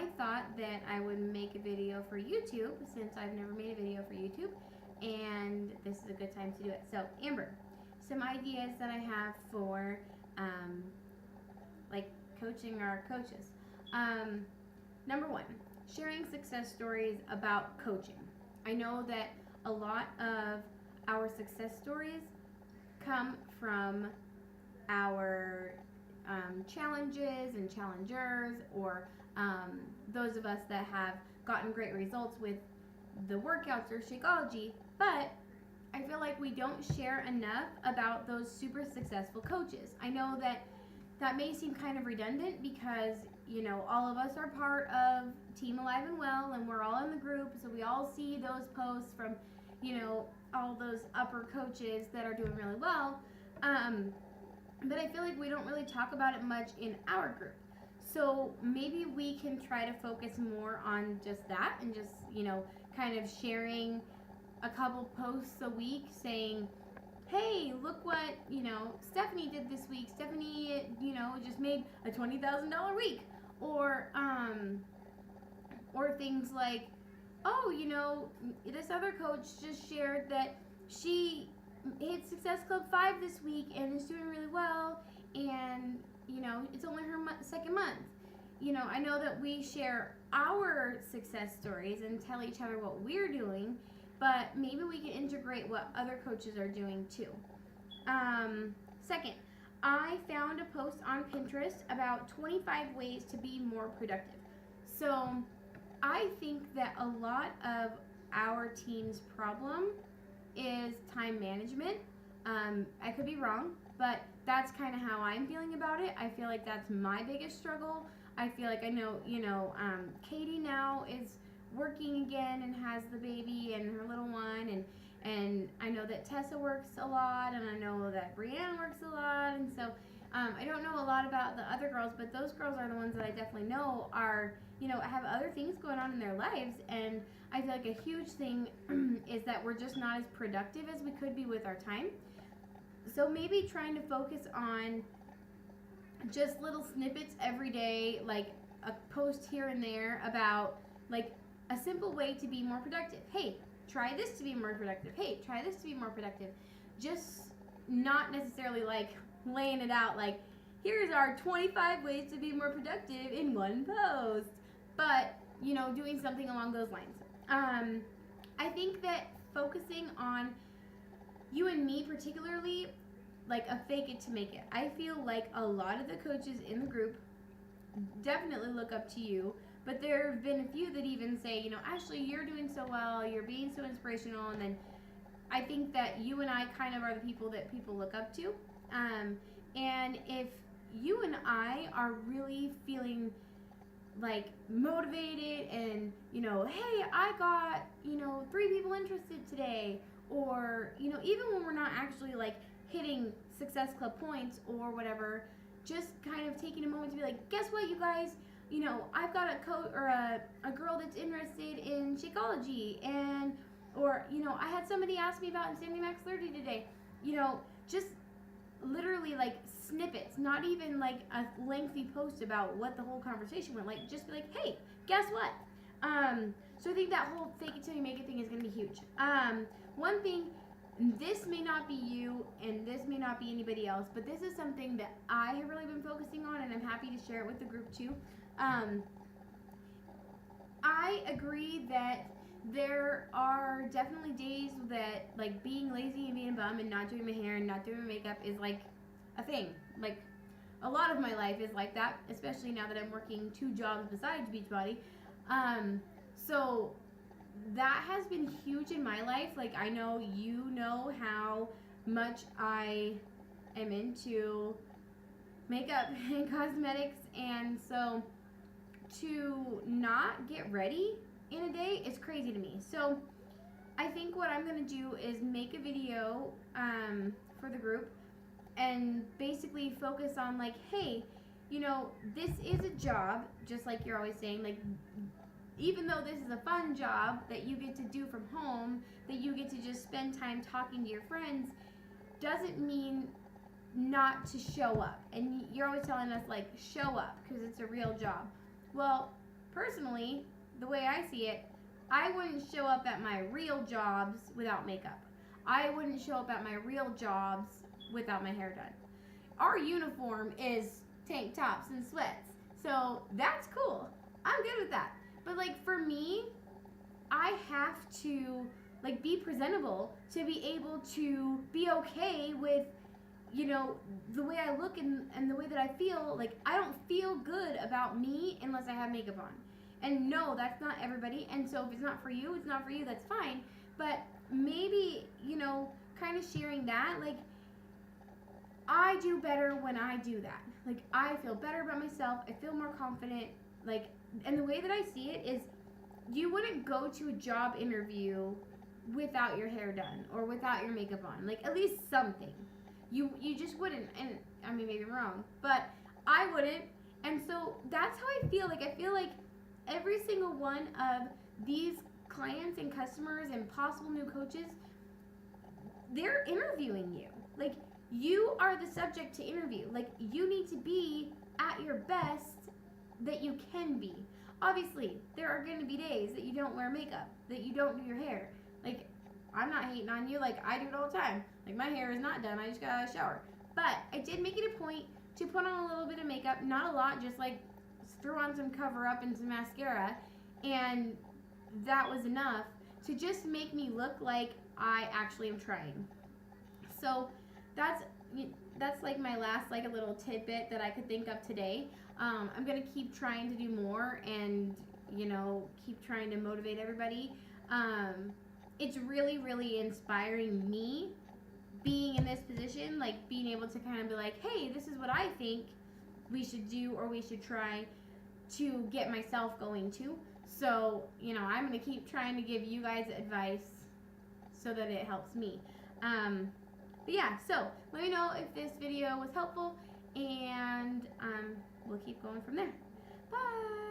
I thought that I would make a video for YouTube since I've never made a video for YouTube, and this is a good time to do it. So, Amber, some ideas that I have for like coaching our coaches. Number one, sharing success stories about coaching. I know that a lot of our success stories come from our challenges and challengers, or those of us that have gotten great results with the workouts or Shakeology, but I feel like we don't share enough about those super successful coaches. I know that that may seem kind of redundant because, you know, all of us are part of Team Alive and Well, and we're all in the group, so we all see those posts from, you know, all those upper coaches that are doing really well. But I feel like we don't really talk about it much in our group. So maybe we can try to focus more on just that and just, you know, kind of sharing a couple posts a week saying, hey, look what, you know, Stephanie did this week. Stephanie, you know, just made a $20,000 week. Or things like, oh, you know, this other coach just shared that she hit Success Club 5 this week and is doing really well, and, you know, it's only her second month. You know, I know that we share our success stories and tell each other what we're doing, but maybe we can integrate what other coaches are doing too. Second, I found a post on Pinterest about 25 ways to be more productive. So I think that a lot of our team's problem is time management. I could be wrong, but that's kind of how I'm feeling about it. I feel like that's my biggest struggle. I feel like I know, you know, Katie now is working again and has the baby and her little one, and I know that Tessa works a lot, and I know that Brianne works a lot, and so I don't know a lot about the other girls, but those girls are the ones that I definitely know are, you know, have other things going on in their lives, and I feel like a huge thing is that we're just not as productive as we could be with our time. So maybe trying to focus on just little snippets every day, like a post here and there about like a simple way to be more productive. Hey, try this to be more productive. Hey, try this to be more productive. Just not necessarily like laying it out like, here's our 25 ways to be more productive in one post, but, you know, doing something along those lines. I think that focusing on you and me particularly, like a fake it to make it. I feel like a lot of the coaches in the group definitely look up to you, but there have been a few that even say, you know, Ashley, you're doing so well, you're being so inspirational, and then I think that you and I kind of are the people that people look up to. And if you and I are really feeling like motivated and, you know, hey, I got, you know, 3 people interested today, or, you know, even when we're not actually like hitting Success Club points or whatever, just kind of taking a moment to be like, guess what, you guys, you know, I've got a girl that's interested in Shakeology, and, or, you know, I had somebody ask me about Insanity Max 30 today. You know, just literally like snippets, not even like a lengthy post about what the whole conversation went like. Just be like, hey, guess what? So I think that whole fake it till you make it thing is going to be huge. One thing, this may not be you and this may not be anybody else, but this is something that I have really been focusing on, and I'm happy to share it with the group too. I agree that there are definitely days that like being lazy and being a bum and not doing my hair and not doing my makeup is like a thing. Like a lot of my life is like that, especially now that I'm working 2 jobs besides Beachbody. So that has been huge in my life. Like I know you know how much I am into makeup and cosmetics, and so to not get ready in a day is crazy to me. So I think what I'm going to do is make a video for the group and basically focus on like, hey, you know, this is a job, just like you're always saying, like, even though this is a fun job that you get to do from home, that you get to just spend time talking to your friends, doesn't mean not to show up. And you're always telling us like, show up because it's a real job. Well, personally, the way I see it, I wouldn't show up at my real jobs without makeup. I wouldn't show up at my real jobs without my hair done. Our uniform is tank tops and sweats, so that's cool. I'm good with that. But like for me, I have to like be presentable to be able to be okay with, you know, the way I look and the way that I feel. Like I don't feel good about me unless I have makeup on. And no, that's not everybody. And so if it's not for you, it's not for you, that's fine. But maybe, you know, kind of sharing that, like I do better when I do that. Like I feel better about myself. I feel more confident. Like, and the way that I see it is you wouldn't go to a job interview without your hair done or without your makeup on. Like at least something. You just wouldn't. And I mean, maybe I'm wrong, but I wouldn't. And so that's how I feel. Like I feel like every single one of these clients and customers and possible new coaches, they're interviewing you. Like you are the subject to interview. Like you need to be at your best that you can be. Obviously, there are going to be days that you don't wear makeup, that you don't do your hair. Like, I'm not hating on you. Like, I do it all the time. Like, my hair is not done. I just got out of the shower. But I did make it a point to put on a little bit of makeup. Not a lot, just like threw on some cover up and some mascara. And that was enough to just make me look like I actually am trying. So that's like my last like a little tidbit that I could think of today. I'm gonna keep trying to do more and, you know, keep trying to motivate everybody. It's really, really inspiring me being in this position, like being able to kind of be like, hey, this is what I think we should do or we should try to get myself going to. So, you know, I'm gonna keep trying to give you guys advice so that it helps me. But yeah, so let me know if this video was helpful, and we'll keep going from there. Bye!